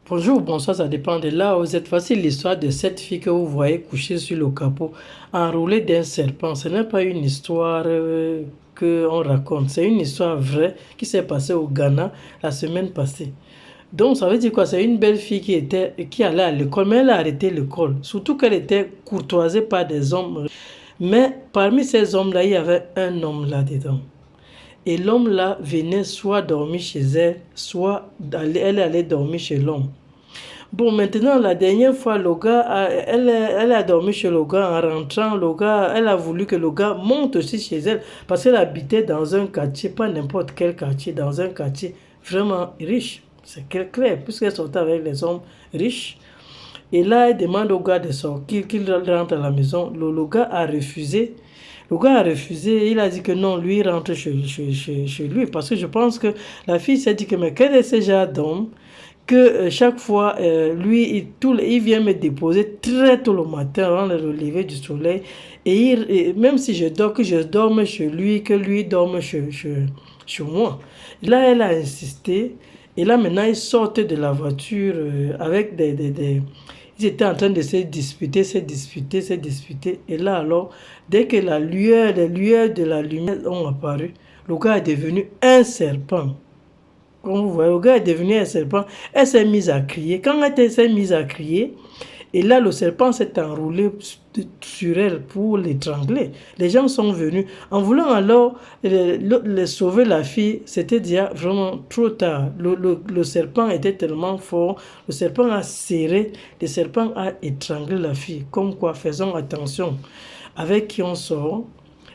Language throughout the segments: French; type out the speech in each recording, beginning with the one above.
Bonjour, bonsoir, ça dépend de là où vous êtes. Voici l'histoire de cette fille que vous voyez couchée sur le capot, enroulée d'un serpent. Ce n'est pas une histoire qu'on raconte, c'est une histoire vraie qui s'est passée au Ghana la semaine passée. Donc, ça veut dire quoi? C'est une belle fille qui allait à l'école, mais elle a arrêté l'école. Surtout qu'elle était courtoisée par des hommes. Mais parmi ces hommes-là, il y avait un homme là-dedans. Et l'homme-là venait soit dormir chez elle, soit elle allait dormir chez l'homme. Bon, maintenant, la dernière fois, elle a dormi chez le gars. En rentrant, elle a voulu que le gars monte aussi chez elle parce qu'elle habitait dans un quartier, pas n'importe quel quartier, dans un quartier vraiment riche. C'est clair, puisqu'elle sortait avec les hommes riches. Et là, elle demande au gars de sortir, qu'il rentre à la maison. Le gars a refusé. Le gars a refusé, il a dit que non, lui, il rentre chez lui. Parce que je pense que la fille s'est dit que, mais quel est ce genre d'homme que chaque fois, lui, il vient me déposer très tôt le matin avant le lever du soleil. Et même si je dors, que je dorme chez lui, que lui dorme chez moi. Là, elle a insisté. Et là, maintenant, ils sortent de la voiture avec ils étaient en train de se disputer, se disputer, se disputer. Et là, alors, dès que les lueurs de la lumière ont apparu, le gars est devenu un serpent. Comme vous voyez, le gars est devenu un serpent. Elle s'est mise à crier. Quand elle s'est mise à crier, et là, le serpent s'est enroulé sur elle pour l'étrangler. Les gens sont venus. En voulant alors sauver la fille, c'était déjà vraiment trop tard. Le serpent était tellement fort. Le serpent a serré. Le serpent a étranglé la fille. Comme quoi, faisons attention. Avec qui on sort,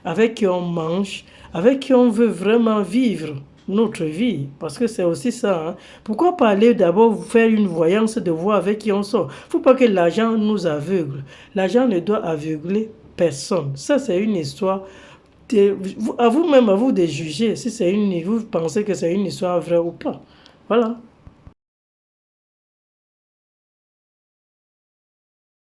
avec qui on mange, avec qui on veut vraiment vivre notre vie, parce que c'est aussi ça. Hein. Pourquoi pas aller d'abord faire une voyance de voir avec qui on sort? Il ne faut pas que l'argent nous aveugle. L'argent ne doit aveugler personne. Ça, c'est une histoire. À vous-même, à vous de juger si vous pensez que c'est une histoire vraie ou pas. Voilà.